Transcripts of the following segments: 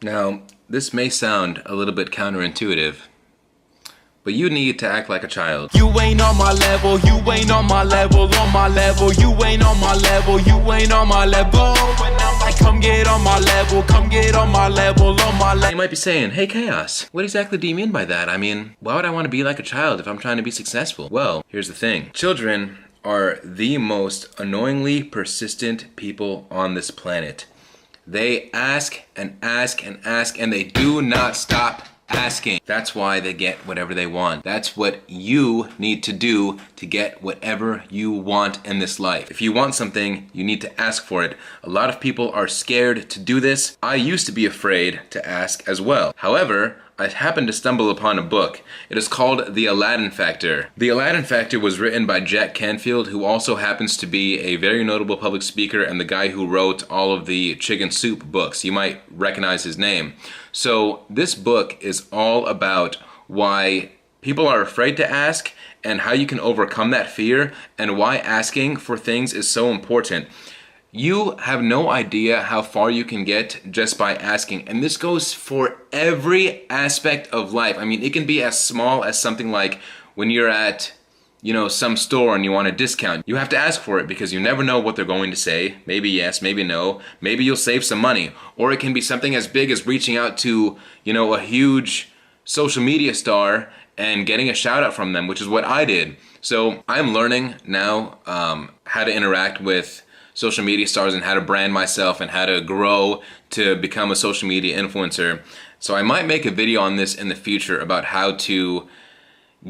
Now, this may sound a little bit counterintuitive, but you need to act like a child. You ain't on my level, you ain't on my level, on my level. You ain't on my level, you ain't on my level. When I'm like, come get on my level, come get on my level, on my level. You might be saying, hey Chaos, what exactly do you mean by that? I mean, why would I want to be like a child if I'm trying to be successful? Well, here's the thing. Children are the most annoyingly persistent people on this planet. They ask and ask and ask, and they do not stop asking. That's why they get whatever they want. That's what you need to do to get whatever you want in this life. If you want something, you need to ask for it. A lot of people are scared to do this. I used to be afraid to ask as well. However, I happened to stumble upon a book. It is called The Aladdin Factor. The Aladdin Factor was written by Jack Canfield, who also happens to be a very notable public speaker and the guy who wrote all of the Chicken Soup books. You might recognize his name. So this book is all about why people are afraid to ask and how you can overcome that fear and why asking for things is so important. You have no idea how far you can get just by asking. And this goes for every aspect of life. I mean, it can be as small as something like when you're at, some store and you want a discount. You have to ask for it because you never know what they're going to say. Maybe yes, maybe no. Maybe you'll save some money. Or it can be something as big as reaching out to, a huge social media star and getting a shout out from them, which is what I did. So I'm learning now how to interact with social media stars and how to brand myself and how to grow to become a social media influencer. So I might make a video on this in the future about how to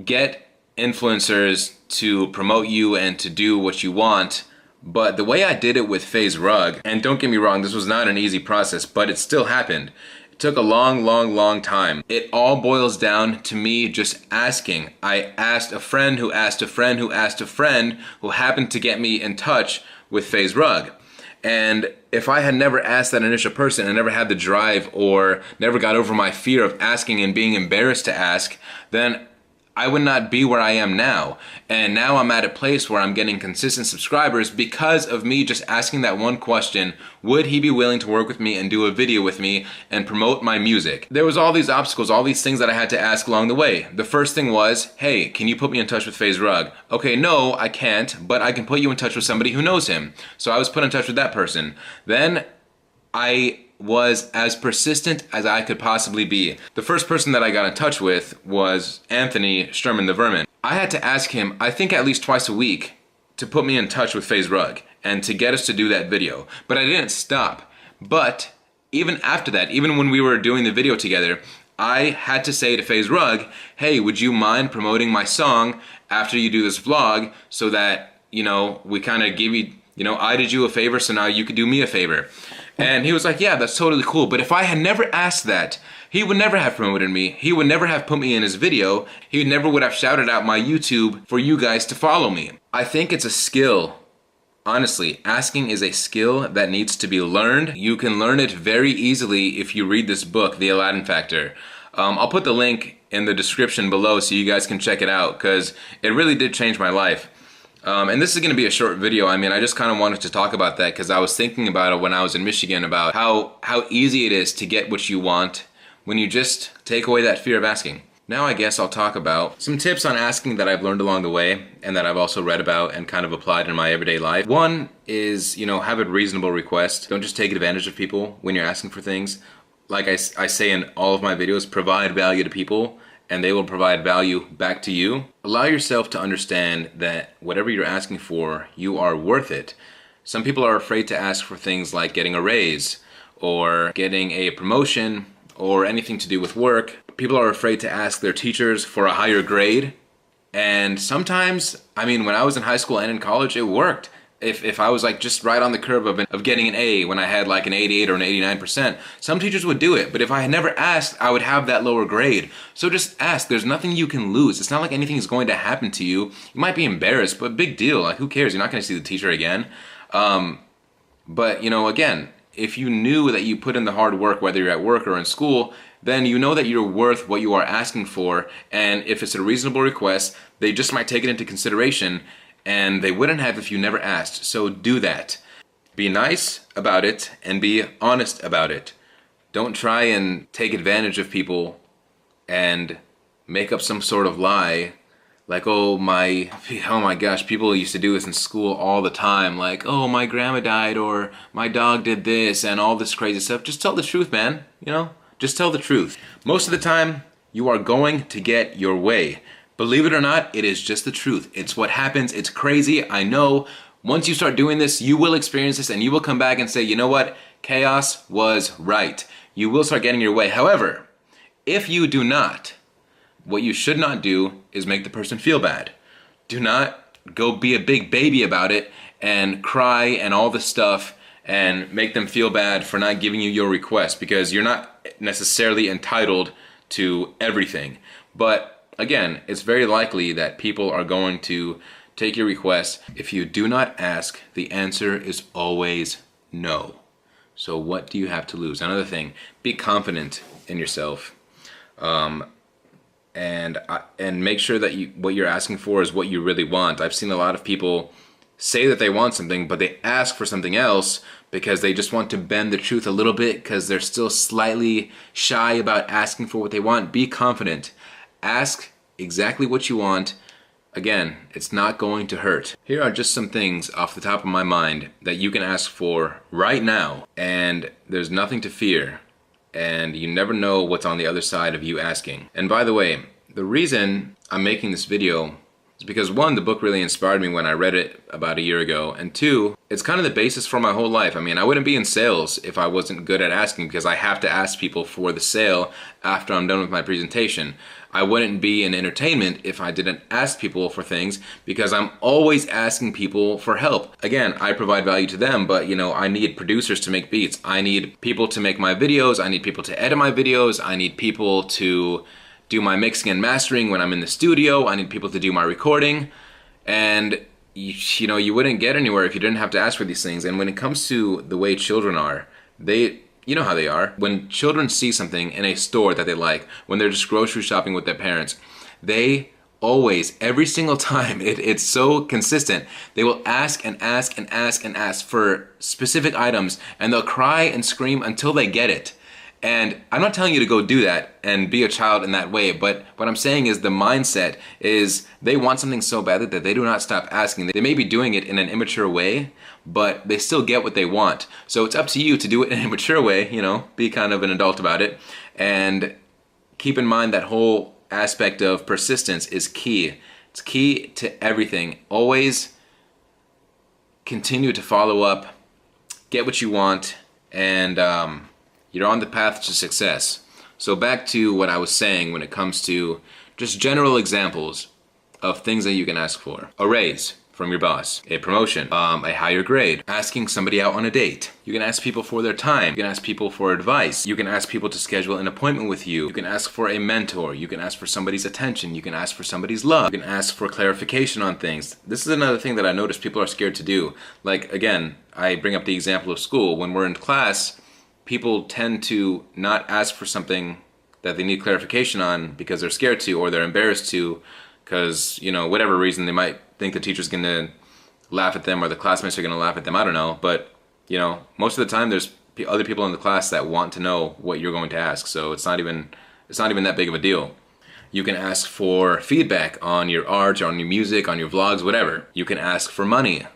get influencers to promote you and to do what you want. But the way I did it with FaZe Rug, and don't get me wrong, this was not an easy process, but it still happened. It took a long time. It all boils down to me just asking. I asked a friend who asked a friend who asked a friend who happened to get me in touch with FaZe Rug. And if I had never asked that initial person and never had the drive or never got over my fear of asking and being embarrassed to ask, then I would not be where I am now. And now I'm at a place where I'm getting consistent subscribers because of me just asking that one question: would he be willing to work with me and do a video with me and promote my music? There was all these obstacles, all these things that I had to ask along the way. The first thing was, hey, can you put me in touch with FaZe Rug? Okay, no, I can't, but I can put you in touch with somebody who knows him. So I was put in touch with that person. Then I was as persistent as I could possibly be. The first person that I got in touch with was Anthony Sherman the Vermin. I had to ask him, I think at least twice a week, to put me in touch with FaZe Rug and to get us to do that video. But I didn't stop. But even after that, even when we were doing the video together, I had to say to FaZe Rug, hey, would you mind promoting my song after you do this vlog so that, we kind of give you, I did you a favor, so now you could do me a favor. And he was like, yeah, that's totally cool. But if I had never asked that, he would never have promoted me. He would never have put me in his video. He never would have shouted out my YouTube for you guys to follow me. I think it's a skill. Honestly, asking is a skill that needs to be learned. You can learn it very easily if you read this book, The Aladdin Factor. I'll put the link in the description below so you guys can check it out because it really did change my life. And this is going to be a short video. I mean, I just kind of wanted to talk about that because I was thinking about it when I was in Michigan about how easy it is to get what you want when you just take away that fear of asking. Now I guess I'll talk about some tips on asking that I've learned along the way and that I've also read about and kind of applied in my everyday life. One is, have a reasonable request. Don't just take advantage of people when you're asking for things. Like I say in all of my videos, provide value to people and they will provide value back to you. Allow yourself to understand that whatever you're asking for, you are worth it. Some people are afraid to ask for things like getting a raise or getting a promotion or anything to do with work. People are afraid to ask their teachers for a higher grade. And sometimes, when I was in high school and in college, it worked. If I was like just right on the curve of getting an A when I had like an 88 or an 89%, some teachers would do it. But if I had never asked, I would have that lower grade. So just ask. There's nothing you can lose. It's not like anything is going to happen to you. You might be embarrassed, but big deal. Like, who cares? You're not going to see the teacher again. But again, if you knew that you put in the hard work, whether you're at work or in school, then you know that you're worth what you are asking for. And if it's a reasonable request, they just might take it into consideration. And they wouldn't have if you never asked. So do that. Be nice about it and be honest about it. Don't try and take advantage of people and make up some sort of lie. Like, oh my gosh, people used to do this in school all the time. Like, oh, my grandma died, or my dog did this, and all this crazy stuff. Just tell the truth, man. You know, just tell the truth. Most of the time, you are going to get your way. Believe it or not, it is just the truth. It's what happens. It's crazy, I know. Once you start doing this, you will experience this, and you will come back and say, you know what? Chaos was right. You will start getting your way. However, if you do not, what you should not do is make the person feel bad. Do not go be a big baby about it and cry and all this stuff and make them feel bad for not giving you your request, because you're not necessarily entitled to everything. But again, it's very likely that people are going to take your request. If you do not ask, the answer is always no. So what do you have to lose? Another thing, be confident in yourself. And make sure that what you're asking for is what you really want. I've seen a lot of people say that they want something, but they ask for something else because they just want to bend the truth a little bit, because they're still slightly shy about asking for what they want. Be confident. Ask exactly what you want. Again, it's not going to hurt. Here are just some things off the top of my mind that you can ask for right now, and there's nothing to fear. And you never know what's on the other side of you asking. And by the way, the reason I'm making this video is because, one, the book really inspired me when I read it about a year ago, and two, it's kind of the basis for my whole life. I mean, I wouldn't be in sales if I wasn't good at asking, because I have to ask people for the sale after I'm done with my presentation. I wouldn't be in entertainment if I didn't ask people for things, because I'm always asking people for help. Again, I provide value to them, but you know, I need producers to make beats. I need people to make my videos. I need people to edit my videos. I need people to do my mixing and mastering when I'm in the studio. I need people to do my recording. And you know, you wouldn't get anywhere if you didn't have to ask for these things. And when it comes to the way children are, you know how they are. When children see something in a store that they like, when they're just grocery shopping with their parents, they always, every single time, it's so consistent, they will ask and ask and ask and ask for specific items, and they'll cry and scream until they get it. And I'm not telling you to go do that and be a child in that way, but what I'm saying is the mindset is they want something so badly that they do not stop asking. They may be doing it in an immature way, but they still get what they want. So it's up to you to do it in a mature way, you know, be kind of an adult about it, and keep in mind that whole aspect of persistence is key. It's key to everything. Always continue to follow up, get what you want, and you're on the path to success. So back to what I was saying when it comes to just general examples of things that you can ask for. A raise from your boss, a promotion, a higher grade, asking somebody out on a date. You can ask people for their time. You can ask people for advice. You can ask people to schedule an appointment with you. You can ask for a mentor. You can ask for somebody's attention. You can ask for somebody's love. You can ask for clarification on things. This is another thing that I noticed people are scared to do. Like, again, I bring up the example of school. When we're in class, people tend to not ask for something that they need clarification on because they're scared to, or they're embarrassed to, because, you know, whatever reason, they might think the teacher's going to laugh at them or the classmates are going to laugh at them. I don't know. But, you know, most of the time there's other people in the class that want to know what you're going to ask. So it's not even that big of a deal. You can ask for feedback on your art, on your music, on your vlogs, whatever. You can ask for money.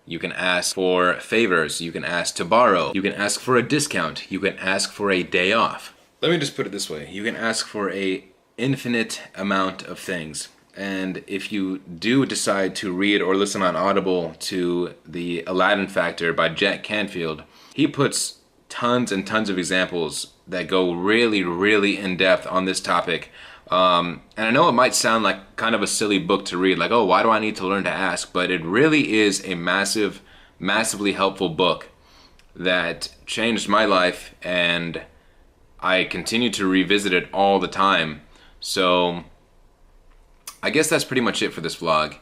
You can ask for favors. You can ask to borrow. You can ask for a discount. You can ask for a day off. Let me just put it this way. You can ask for a infinite amount of things. And if you do decide to read or listen on Audible to the Aladdin Factor by Jack Canfield, he puts tons and tons of examples that go really, really in depth on this topic. And I know it might sound like kind of a silly book to read, like, oh, why do I need to learn to ask? But it really is a massively helpful book that changed my life, and I continue to revisit it all the time. So I guess that's pretty much it for this vlog,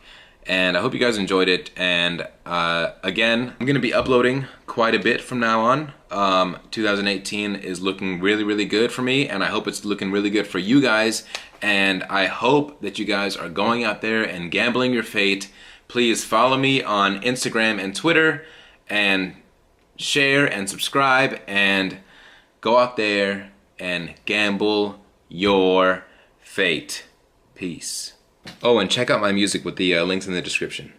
and I hope you guys enjoyed it. And again, I'm gonna be uploading quite a bit from now on. 2018 is looking really, really good for me, and I hope it's looking really good for you guys. And I hope that you guys are going out there and gambling your fate. Please follow me on Instagram and Twitter, and share and subscribe, and Go out there and gamble your fate. Peace. Oh, and check out my music with the links in the description.